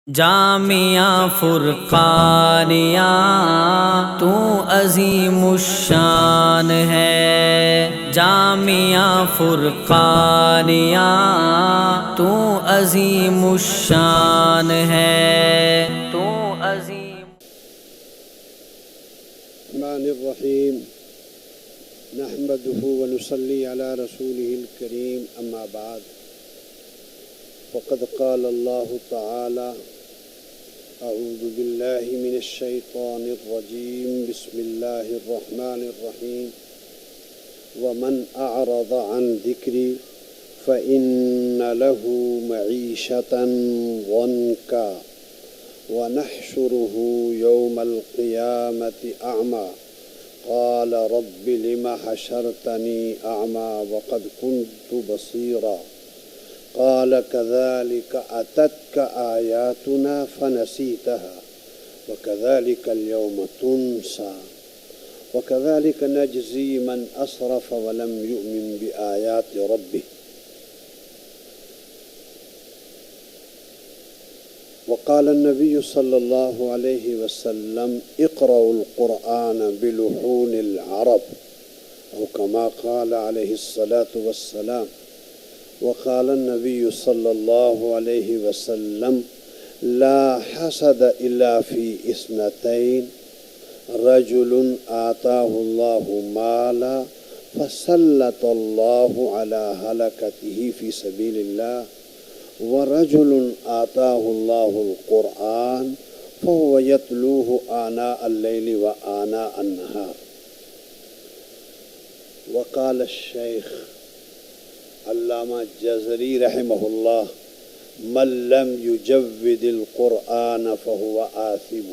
جامعہ فرقانیہ تو عظیم الشان ہے، جامعہ فرقانیہ تو عظیم الشان ہے، تو عظیم الرحمن الرحیم نحمده ونصلی علی رسوله الکریم اما بعد فقد قال الله تعالی اعوذ باللہ من الشیطان الرجیم بسم اللہ الرحمن الرحیم ومن اعرض عن ذکری فإن له معیشة ضنکا ونحشره يوم القيامة أعمى قال رب لم حشرتني أعمى وقد كنت بصيرا قال كذلك أتتك آياتنا فنسيتها وكذلك اليوم تنسى وكذلك نجزي من أسرف ولم يؤمن بآيات ربه وقال النبي صلى الله عليه وسلم اقرأوا القرآن بلحون العرب أو كما قال عليه الصلاة والسلام وقال النبي صلى الله عليه وسلم لا حسد إلا في اثنتين رجل آتاه الله مالا فسلط الله على هلكته في سبيل الله ورجل آتاه الله القرآن فهو يتلوه آناء الليل وآناء النهار وقال الشيخ علامہ جزری رحمہ اللہ من لم يجود القرآن فهو آثم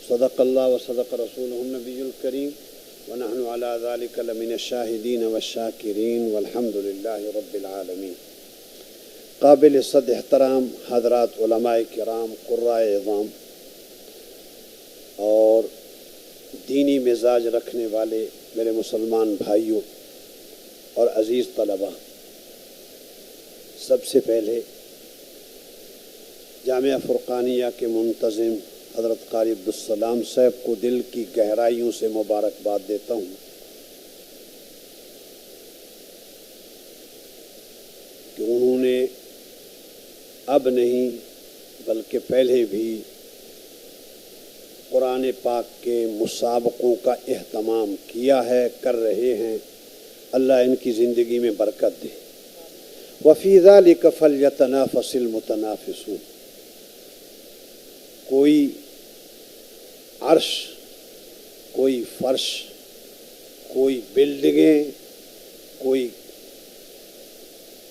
صدق اللہ وصدق رسولہ النبی الکریم ونحن على ذلك لمن الشاہدین والشاکرین والحمد للہ رب العالمین۔ قابل صد احترام حضرات علماء کرام قرائے اعظام اور دینی مزاج رکھنے والے میرے مسلمان بھائیوں اور عزیز طلباء، سب سے پہلے جامعہ فرقانیہ کے منتظم حضرت قاری عبدالسلام صاحب کو دل کی گہرائیوں سے مبارکباد دیتا ہوں کہ انہوں نے اب نہیں بلکہ پہلے بھی قرآن پاک کے مسابقوں کا اہتمام کیا ہے، کر رہے ہیں۔ اللہ ان کی زندگی میں برکت دے۔ وَفِي ذَلِكَ فَلْيَتَنَافَسِ الْمُتَنَافِسُونَ۔ کوئی عرش، کوئی فرش، کوئی بلڈنگیں، کوئی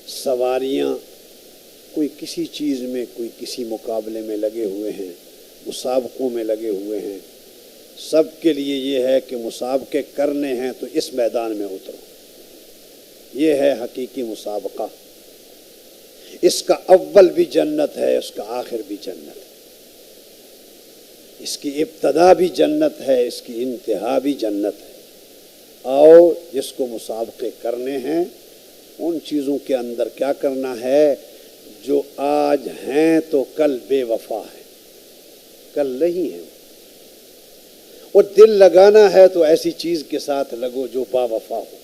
سواریاں، کوئی کسی چیز میں، کوئی کسی مقابلے میں لگے ہوئے ہیں، مسابقوں میں لگے ہوئے ہیں۔ سب کے لیے یہ ہے کہ مسابقے کرنے ہیں تو اس میدان میں اترو۔ یہ ہے حقیقی مسابقہ۔ اس کا اول بھی جنت ہے، اس کا آخر بھی جنت ہے، اس کی ابتدا بھی جنت ہے، اس کی انتہا بھی جنت ہے۔ اور جس کو مسابقے کرنے ہیں ان چیزوں کے اندر کیا کرنا ہے؟ جو آج ہیں تو کل بے وفا ہے، کل نہیں ہے۔ اور دل لگانا ہے تو ایسی چیز کے ساتھ لگو جو با وفا ہو،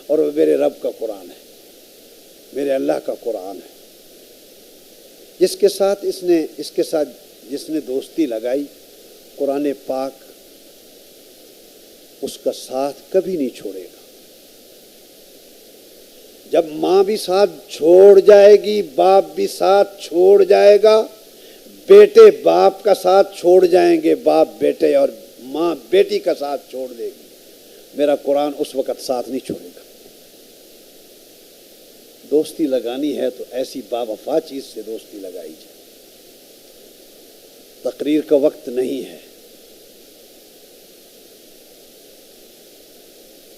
اور وہ میرے رب کا قرآن ہے، میرے اللہ کا قرآن ہے۔ جس کے ساتھ جس نے دوستی لگائی، قرآن پاک اس کا ساتھ کبھی نہیں چھوڑے گا۔ جب ماں بھی ساتھ چھوڑ جائے گی، باپ بھی ساتھ چھوڑ جائے گا، بیٹے باپ کا ساتھ چھوڑ جائیں گے، باپ بیٹے اور ماں بیٹی کا ساتھ چھوڑ دے گی، میرا قرآن اس وقت ساتھ نہیں چھوڑے گا۔ دوستی لگانی ہے تو ایسی با وفا چیز سے دوستی لگائی جائے۔ تقریر کا وقت نہیں ہے،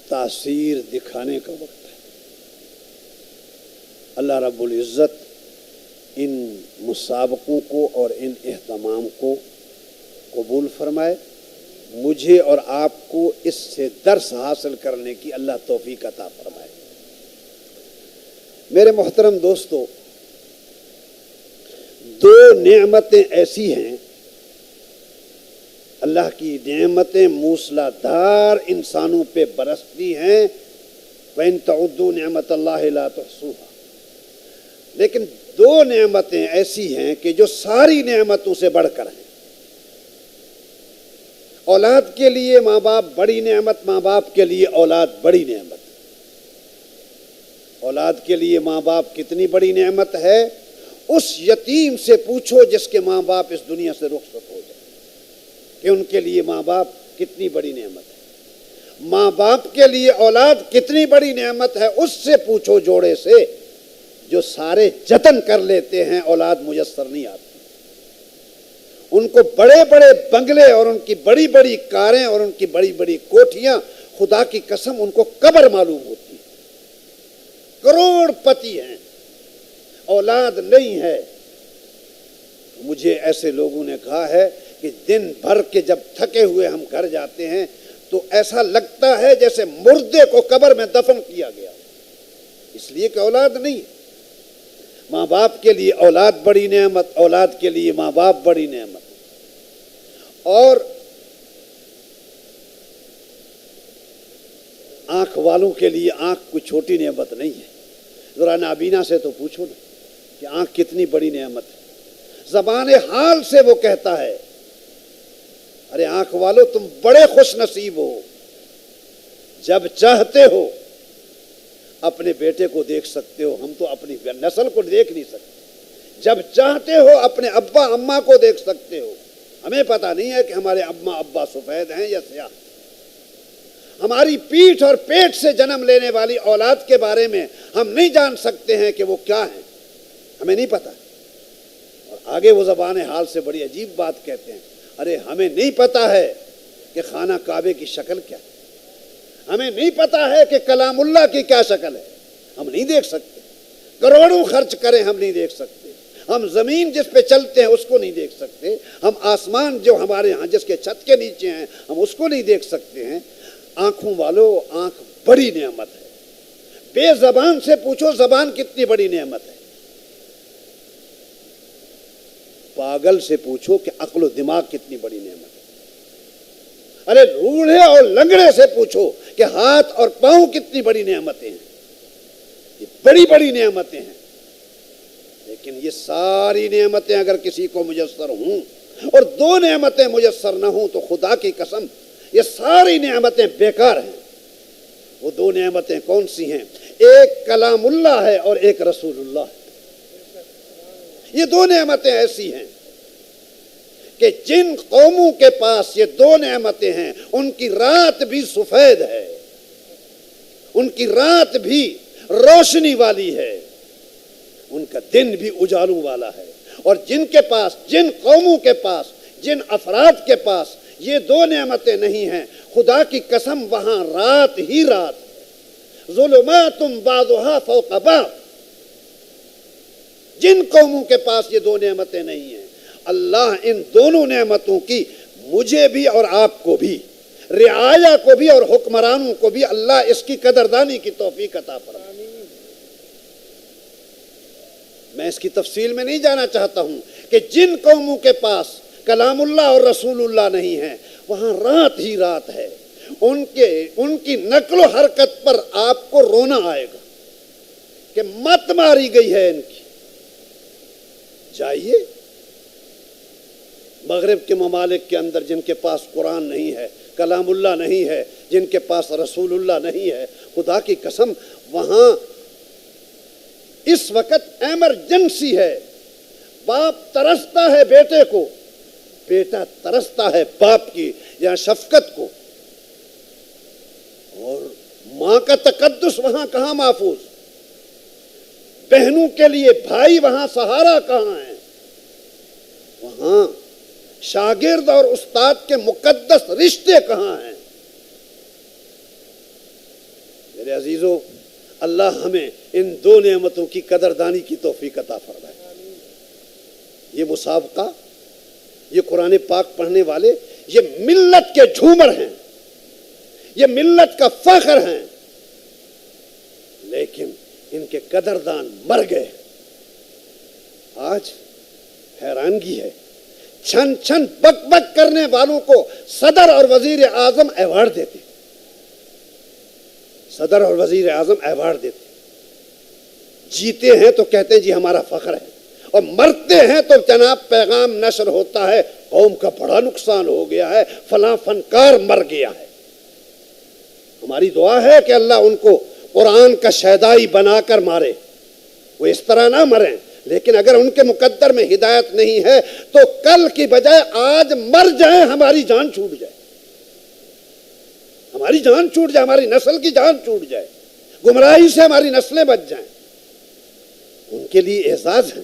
تاثیر دکھانے کا وقت ہے۔ اللہ رب العزت ان مسابقوں کو اور ان اہتمام کو قبول فرمائے۔ مجھے اور آپ کو اس سے درس حاصل کرنے کی اللہ توفیق عطا فرمائے۔ میرے محترم دوستو، دو نعمتیں ایسی ہیں، اللہ کی نعمتیں موسلا دھار انسانوں پہ برستی ہیں، وَإِن تَعُدُّوا نِعْمَتَ اللَّهِ لَا تُحْصُوهَا، لیکن دو نعمتیں ایسی ہیں کہ جو ساری نعمتوں سے بڑھ کر ہیں۔ اولاد کے لیے ماں باپ بڑی نعمت، ماں باپ کے لیے اولاد بڑی نعمت۔ اولاد کے لیے ماں باپ کتنی بڑی نعمت ہے، اس یتیم سے پوچھو جس کے ماں باپ اس دنیا سے رخصت ہو جائے کہ ان کے لیے ماں باپ کتنی بڑی نعمت ہے۔ ماں باپ کے لیے اولاد کتنی بڑی نعمت ہے، اس سے پوچھو جوڑے سے جو سارے جتن کر لیتے ہیں اولاد میسر نہیں آتی۔ ان کو بڑے بڑے بنگلے اور ان کی بڑی بڑی کاریں اور ان کی بڑی بڑی کوٹھیاں، خدا کی قسم ان کو قبر معلوم ہوتی ہے۔ کروڑ پتی ہیں، اولاد نہیں ہے۔ مجھے ایسے لوگوں نے کہا ہے کہ دن بھر کے جب تھکے ہوئے ہم گھر جاتے ہیں تو ایسا لگتا ہے جیسے مردے کو قبر میں دفن کیا گیا، اس لیے کہ اولاد نہیں ہے۔ ماں باپ کے لیے اولاد بڑی نعمت، اولاد کے لیے ماں باپ بڑی نعمت۔ اور آنکھ والوں کے لیے آنکھ کوئی چھوٹی نعمت نہیں ہے۔ ذرا نابینا سے تو پوچھو نا کہ آنکھ کتنی بڑی نعمت ہے۔ زبان حال سے وہ کہتا ہے، ارے آنکھ والو تم بڑے خوش نصیب ہو، جب چاہتے ہو اپنے بیٹے کو دیکھ سکتے ہو، ہم تو اپنی نسل کو دیکھ نہیں سکتے، جب چاہتے ہو اپنے ابا اماں کو دیکھ سکتے ہو۔ ہمیں پتہ نہیں ہے کہ ہمارے اماں ابا سفید ہیں یا سیاہ۔ ہماری پیٹھ اور پیٹ سے جنم لینے والی اولاد کے بارے میں ہم نہیں جان سکتے ہیں کہ وہ کیا ہیں، ہمیں نہیں پتہ۔ اور آگے وہ زبان حال سے بڑی عجیب بات کہتے ہیں، ارے ہمیں نہیں پتہ ہے کہ خانہ کعبے کی شکل کیا ہے، ہمیں نہیں پتہ ہے کہ کلام اللہ کی کیا شکل ہے، ہم نہیں دیکھ سکتے۔ کروڑوں خرچ کریں ہم نہیں دیکھ سکتے۔ ہم زمین جس پہ چلتے ہیں اس کو نہیں دیکھ سکتے، ہم آسمان جو ہمارے ہاں جس کے چھت کے نیچے ہیں ہم اس کو نہیں دیکھ سکتے ہیں۔ آنکھوں والو آنکھ بڑی نعمت ہے۔ بے زبان سے پوچھو زبان کتنی بڑی نعمت ہے۔ پاگل سے پوچھو کہ عقل و دماغ کتنی بڑی نعمت ہے۔ ارے روڑے اور لنگڑے سے پوچھو کہ ہاتھ اور پاؤں کتنی بڑی نعمتیں ہیں۔ یہ بڑی بڑی نعمتیں ہیں، لیکن یہ ساری نعمتیں اگر کسی کو میسر ہوں اور دو نعمتیں میسر نہ ہوں تو خدا کی قسم یہ ساری نعمتیں بیکار ہیں۔ وہ دو نعمتیں کون سی ہیں؟ ایک کلام اللہ ہے اور ایک رسول اللہ ہے۔ یہ دو نعمتیں ایسی ہیں کہ جن قوموں کے پاس یہ دو نعمتیں ہیں ان کی رات بھی سفید ہے، ان کی رات بھی روشنی والی ہے، ان کا دن بھی اجالوں والا ہے۔ اور جن کے پاس، جن قوموں کے پاس، جن افراد کے پاس یہ دو نعمتیں نہیں ہیں، خدا کی قسم وہاں رات ہی رات ہے، ظلمات بعضها فوق بعض۔ جن قوموں کے پاس یہ دو نعمتیں نہیں ہیں، اللہ ان دونوں نعمتوں کی مجھے بھی اور آپ کو بھی، رعایا کو بھی اور حکمرانوں کو بھی اللہ اس کی قدردانی کی توفیق عطا فرمائے۔ میں اس کی تفصیل میں نہیں جانا چاہتا ہوں کہ جن قوموں کے پاس کلام اللہ اور رسول اللہ نہیں ہے وہاں رات ہی رات ہے، ان کی نقل و حرکت پر آپ کو رونا آئے گا کہ مت ماری گئی ہے ان کی۔ جائیے مغرب کے ممالک کے اندر جن کے پاس قرآن نہیں ہے، کلام اللہ نہیں ہے، جن کے پاس رسول اللہ نہیں ہے، خدا کی قسم وہاں اس وقت ایمرجنسی ہے۔ باپ ترستا ہے بیٹے کو، بیٹا ترستا ہے باپ کی یا شفقت کو، اور ماں کا تقدس وہاں کہاں محفوظ؟ بہنوں کے لیے بھائی وہاں سہارا کہاں ہے؟ وہاں شاگرد اور استاد کے مقدس رشتے کہاں ہیں؟ میرے عزیزو، اللہ ہمیں ان دو نعمتوں کی قدردانی کی توفیق عطا فرمائے۔ یہ مسابقہ، یہ قرآن پاک پڑھنے والے، یہ ملت کے جھومر ہیں، یہ ملت کا فخر ہیں، لیکن ان کے قدردان مر گئے۔ آج حیرانگی ہے، چھن چھن بک بک کرنے والوں کو صدر اور وزیر اعظم ایوارڈ دیتے، صدر اور وزیر اعظم ایوارڈ دیتے، جیتے ہیں تو کہتے ہیں جی ہمارا فخر ہے، اور مرتے ہیں تو جناب پیغام نشر ہوتا ہے قوم کا بڑا نقصان ہو گیا ہے، فلاں فنکار مر گیا ہے۔ ہماری دعا ہے کہ اللہ ان کو قرآن کا شیدائی بنا کر مارے، وہ اس طرح نہ مریں، لیکن اگر ان کے مقدر میں ہدایت نہیں ہے تو کل کی بجائے آج مر جائیں، ہماری جان چھوٹ جائے، ہماری جان چھوٹ جائے، ہماری نسل کی جان چھوٹ جائے، گمراہی سے ہماری نسلیں بچ جائیں، ان کے لیے اعزاز ہے۔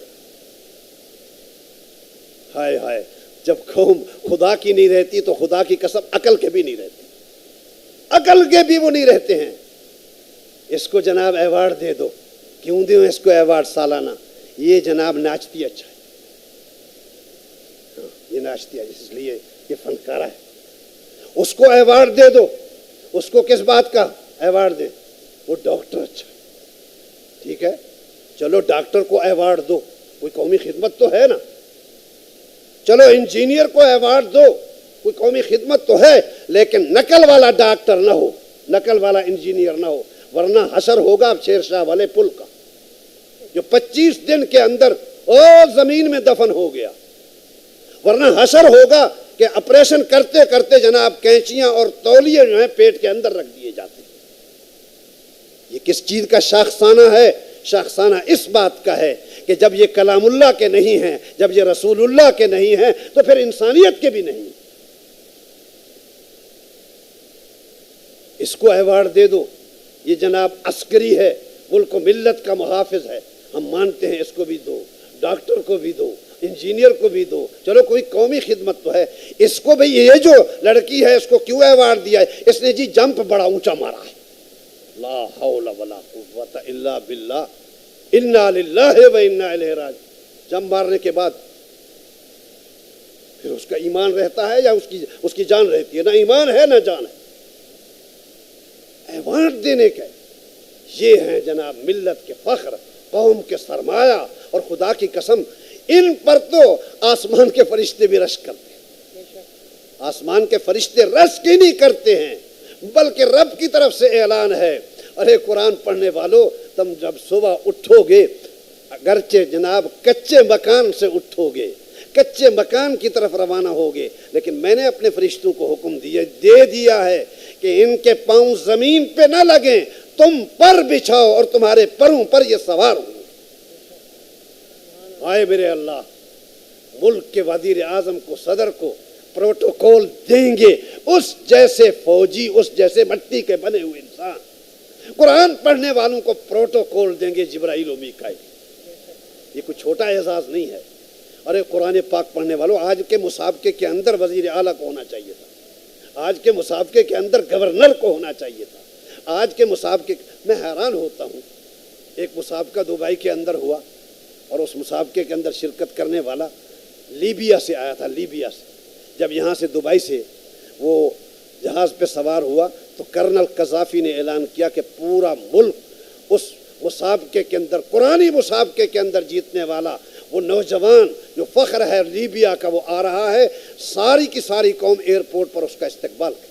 ہائے ہائے، جب قوم خدا کی نہیں رہتی تو خدا کی قسم عقل کے بھی نہیں رہتے، عقل کے بھی وہ نہیں رہتے ہیں۔ اس کو جناب ایوارڈ دے دو، کیوں دوں اس کو ایوارڈ سالانہ؟ یہ جناب ناچتی اچھا ہے، یہ ناچتی ہے اس لیے یہ فنکارہ ہے، اس کو ایوارڈ دے دو۔ اس کو کس بات کا ایوارڈ دے؟ وہ ڈاکٹر اچھا، ٹھیک ہے، چلو ڈاکٹر کو ایوارڈ دو، کوئی قومی خدمت تو ہے نا۔ چلو انجینئر کو ایوارڈ دو، کوئی قومی خدمت تو ہے، لیکن نقل والا ڈاکٹر نہ ہو، نقل والا انجینئر نہ ہو، ورنہ حشر ہوگا شیر شاہ والے پل کا، جو 25 دن کے اندر اور زمین میں دفن ہو گیا، ورنہ حشر ہوگا کہ آپریشن کرتے کرتے جناب کینچیاں اور تولیے جو ہیں پیٹ کے اندر رکھ دیے جاتے ہیں۔ یہ کس چیز کا شاخسانہ ہے؟ شاخسانہ اس بات کا ہے کہ جب یہ کلام اللہ کے نہیں ہیں، جب یہ رسول اللہ کے نہیں ہیں، تو پھر انسانیت کے بھی نہیں۔ اس کو ایوارڈ دے دو، یہ جناب عسکری ہے، ملک و ملت کا محافظ ہے، ہم مانتے ہیں، اس کو بھی دو، ڈاکٹر کو بھی دو، انجینئر کو بھی دو، چلو کوئی قومی خدمت تو ہے۔ اس کو بھی، یہ جو لڑکی ہے اس کو کیوں ایوارڈ دیا ہے؟ اس نے جی جمپ بڑا اونچا مارا ہے، لا حول ولا قوت الا باللہ، انا للہ و انا الیہ راجعون۔ جمپ مارنے کے بعد پھر اس کا ایمان رہتا ہے یا اس کی جان رہتی ہے؟ نہ ایمان ہے نہ جان ہے۔ ایوارڈ دینے کا یہ ہے جناب ملت کے فخر، قوم کے سرمایہ، اور خدا کی قسم ان پر تو آسمان کے فرشتے بھی رشک کرتے ہیں، آسمان کے فرشتے رشک ہی نہیں کرتے ہیں، بلکہ رب کی طرف سے اعلان ہے، ارے قرآن پڑھنے والو، تم جب صبح اٹھو گے، اگرچہ جناب کچے مکان سے اٹھو گے، کچے مکان کی طرف روانہ ہوگے، لیکن میں نے اپنے فرشتوں کو حکم دے دیا ہے کہ ان کے پاؤں زمین پہ نہ لگیں، تم پر بچھاؤ اور تمہارے پروں پر یہ سوار ہوں۔ آئے میرے اللہ، ملک کے وزیر اعظم کو، صدر کو پروٹوکول دیں گے، اس جیسے فوجی، اس جیسے مٹی کے بنے ہوئے انسان، قرآن پڑھنے والوں کو پروٹوکول دیں گے جبرائیل و میکائیل۔ یہ کوئی چھوٹا اعزاز نہیں ہے۔ ارے قرآن پاک پڑھنے والوں، آج کے مسابقے کے اندر وزیر اعلیٰ کو ہونا چاہیے تھا، آج کے مسابقے کے اندر گورنر کو ہونا چاہیے تھا، آج کے مسابقے میں حیران ہوتا ہوں۔ ایک مسابقہ دبئی کے اندر ہوا، اور اس مسابقے کے اندر شرکت کرنے والا لیبیا سے آیا تھا، لیبیا سے۔ جب یہاں سے دبئی سے وہ جہاز پہ سوار ہوا تو کرنل قذافی نے اعلان کیا کہ پورا ملک اس مسابقے کے اندر، قرآنی مسابقے کے اندر جیتنے والا وہ نوجوان جو فخر ہے لیبیا کا، وہ آ رہا ہے، ساری کی ساری قوم ایئرپورٹ پر اس کا استقبال کرے۔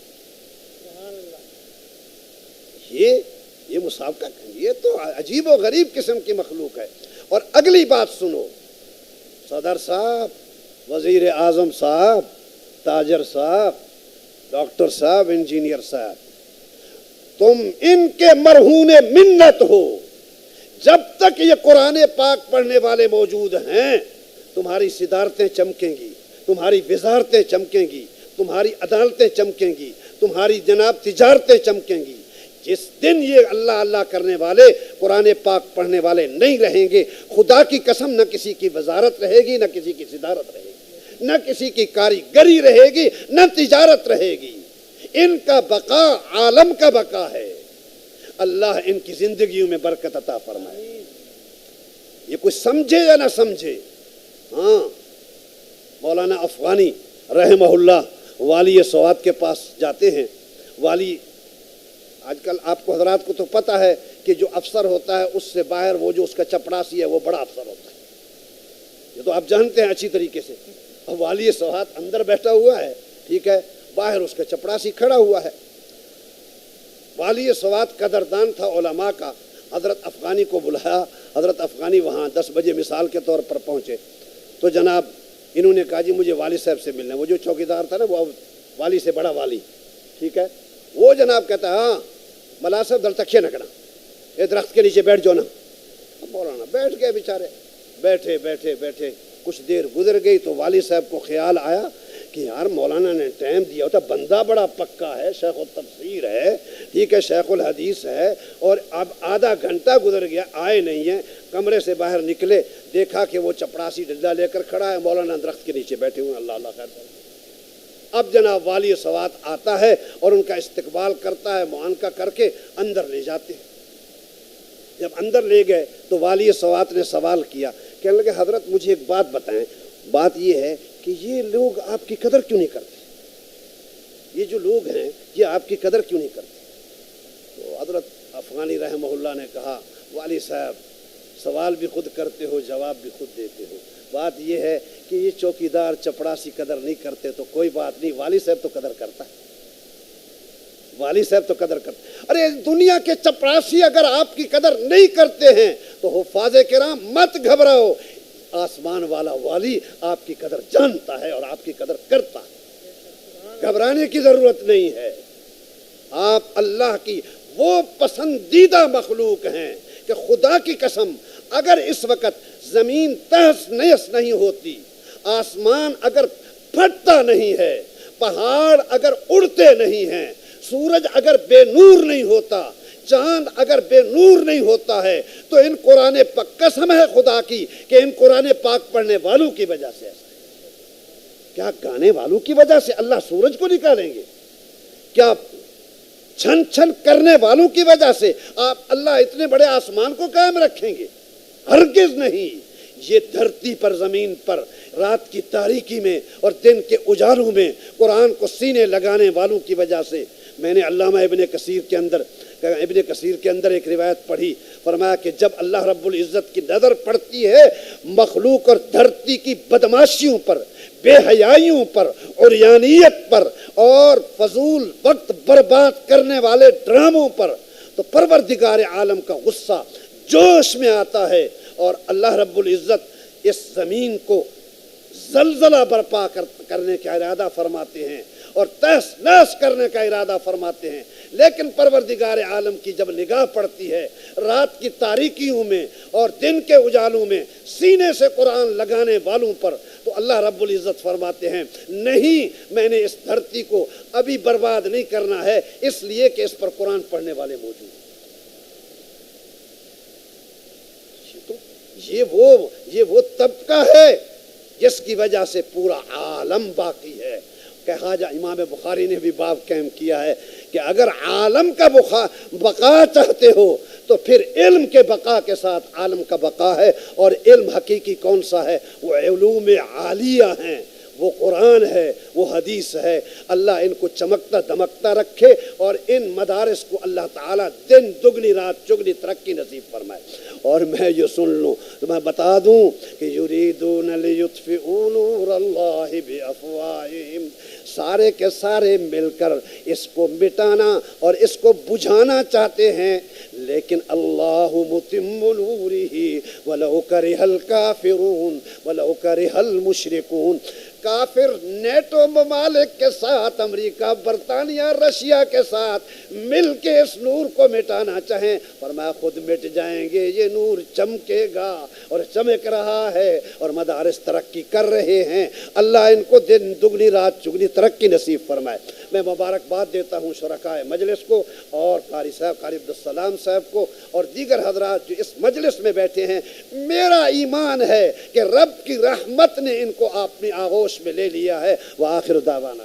یہ مسابقہ، یہ تو عجیب و غریب قسم کی مخلوق ہے۔ اور اگلی بات سنو، صدر صاحب، وزیر اعظم صاحب، تاجر صاحب، ڈاکٹر صاحب، انجینئر صاحب، تم ان کے مرہون منت ہو۔ جب تک یہ قرآن پاک پڑھنے والے موجود ہیں، تمہاری صدارتیں چمکیں گی، تمہاری وزارتیں چمکیں گی، تمہاری عدالتیں چمکیں گی، تمہاری جناب تجارتیں چمکیں گی۔ جس دن یہ اللہ اللہ کرنے والے، قرآن پاک پڑھنے والے نہیں رہیں گے، خدا کی قسم نہ کسی کی وزارت رہے گی، نہ کسی کی صدارت رہے گی، نہ کسی کی کاریگری رہے گی، نہ تجارت رہے گی۔ ان کا بقا عالم کا بقا ہے۔ اللہ ان کی زندگیوں میں برکت عطا فرمائے۔ یہ کوئی سمجھے یا نہ سمجھے، ہاں، مولانا افغانی رحمہ اللہ والی سوات کے پاس جاتے ہیں۔ والی، آج کل آپ کو حضرات کو تو پتہ ہے کہ جو افسر ہوتا ہے اس سے باہر وہ جو اس کا چپڑاسی ہے وہ بڑا افسر ہوتا ہے، یہ تو آپ جانتے ہیں اچھی طریقے سے. اب والی سوات اندر بیٹھا ہوا ہے, ٹھیک ہے, باہر اس کا چپڑاسی کھڑا ہوا ہے. والی سوات قدردان تھا علماء کا. حضرت افغانی کو بلایا. حضرت افغانی وہاں 10 بجے مثال کے طور پر پہنچے. تو جناب انہوں نے کہا جی مجھے والی صاحب سے ملنا ہے. وہ جو چوکیدار تھا نا, وہ والی سے بڑا والی, ٹھیک ہے, وہ جناب کہتا ہے ہاں ملا صاحب دل تکیے نہ کرنا, یہ درخت کے نیچے بیٹھ جاؤ نا. مولانا بیٹھ گئے بیچارے. بیٹھے بیٹھے بیٹھے کچھ دیر گزر گئی تو والی صاحب کو خیال آیا کہ یار مولانا نے ٹائم دیا ہوتا, بندہ بڑا پکا ہے, شیخ التفسیر ہے, ٹھیک ہے, شیخ الحدیث ہے, اور اب آدھا گھنٹہ گزر گیا آئے نہیں ہیں. کمرے سے باہر نکلے, دیکھا کہ وہ چپڑاسی ڈنڈا لے کر کھڑا ہے, مولانا درخت کے نیچے بیٹھے ہوئے. اللہ اللہ خیر. اب جناب والی سوات آتا ہے اور ان کا استقبال کرتا ہے, معانقہ کر کے اندر لے جاتے ہیں. جب اندر لے گئے تو والی سوات نے سوال کیا, کہنے لگے حضرت مجھے ایک بات بتائیں, بات یہ ہے کہ یہ لوگ آپ کی قدر کیوں نہیں کرتے, یہ جو لوگ ہیں یہ آپ کی قدر کیوں نہیں کرتے. تو حضرت افغانی رحمہ اللہ نے کہا والی صاحب سوال بھی خود کرتے ہو, جواب بھی خود دیتے ہو. بات یہ ہے کہ یہ چوکیدار چپڑاسی قدر نہیں کرتے تو کوئی بات نہیں, والی صاحب تو قدر کرتا ہے, والی صاحب تو قدر کرتے. ارے دنیا کے چپڑاسی اگر آپ کی قدر نہیں کرتے ہیں تو حفاظ کرام مت گھبراؤ, آسمان والا والی آپ کی قدر جانتا ہے اور آپ کی قدر کرتا ہے. گھبرانے کی ضرورت نہیں ہے. آپ اللہ کی وہ پسندیدہ مخلوق ہیں کہ خدا کی قسم اگر اس وقت زمین تہس نہس نہیں ہوتی, آسمان اگر پھٹتا نہیں ہے, پہاڑ اگر اڑتے نہیں ہیں, سورج اگر بے نور نہیں ہوتا, چاند اگر بے نور نہیں ہوتا ہے, تو ان قرآن پاک قسم ہے خدا کی کہ ان قرآن پاک پڑھنے والوں کی وجہ سے ایسا ہے. کیا گانے والوں کی وجہ سے اللہ سورج کو نکالیں گے؟ کیا چھن چھن کرنے والوں کی وجہ سے آپ اللہ اتنے بڑے آسمان کو قائم رکھیں گے؟ ہرگز نہیں. یہ دھرتی پر, زمین پر, رات کی تاریکی میں اور دن کے اجالوں میں قرآن کو سینے لگانے والوں کی وجہ سے. میں نے علامہ ابن کثیر کے اندر ایک روایت پڑھی, فرمایا کہ جب اللہ رب العزت کی نظر پڑتی ہے مخلوق اور دھرتی کی بدماشیوں پر, بے حیائیوں پر, عریانیت پر اور فضول وقت برباد کرنے والے ڈراموں پر, تو پروردگار عالم کا غصہ جوش میں آتا ہے اور اللہ رب العزت اس زمین کو زلزلہ برپا کرنے کا ارادہ فرماتے ہیں اور تہس نہس کرنے کا ارادہ فرماتے ہیں. لیکن پروردگار عالم کی جب نگاہ پڑتی ہے رات کی تاریکیوں میں اور دن کے اجالوں میں سینے سے قرآن لگانے والوں پر, تو اللہ رب العزت فرماتے ہیں نہیں, میں نے اس دھرتی کو ابھی برباد نہیں کرنا ہے, اس لیے کہ اس پر قرآن پڑھنے والے موجود ہیں. یہ وہ طبقہ ہے جس کی وجہ سے پورا عالم باقی ہے. کہ خواجہ امام بخاری نے بھی باب قائم کیا ہے کہ اگر عالم کا بقا چاہتے ہو تو پھر علم کے بقا کے ساتھ عالم کا بقا ہے. اور علم حقیقی کون سا ہے؟ وہ علوم عالیہ ہیں, وہ قرآن ہے, وہ حدیث ہے. اللہ ان کو چمکتا دمکتا رکھے اور ان مدارس کو اللہ تعالیٰ دن دگنی رات چگنی ترقی نصیب فرمائے. اور میں یہ سن لوں تو میں بتا دوں کہ یریدون لیطفئوا نور اللہ بافواہہم, سارے کے سارے مل کر اس کو مٹانا اور اس کو بجھانا چاہتے ہیں, لیکن اللہ متم نورہ ولو کرہ الکافرون ولو کرہ المشرکون. کافر نیٹو ممالک کے ساتھ, امریکہ, برطانیہ, رشیا کے ساتھ مل کے اس نور کو مٹانا چاہیں, فرمایا خود مٹ جائیں گے. یہ نور چمکے گا اور چمک رہا ہے اور مدارس ترقی کر رہے ہیں. اللہ ان کو دن دگنی رات چگنی ترقی نصیب فرمائے. میں مبارکباد دیتا ہوں شرکائے مجلس کو اور قاری صاحب, قاری عبدالسلام صاحب کو اور دیگر حضرات جو اس مجلس میں بیٹھے ہیں. میرا ایمان ہے کہ رب کی رحمت نے ان کو اپنی آغوش میں لے لیا ہے. وآخر دعوانا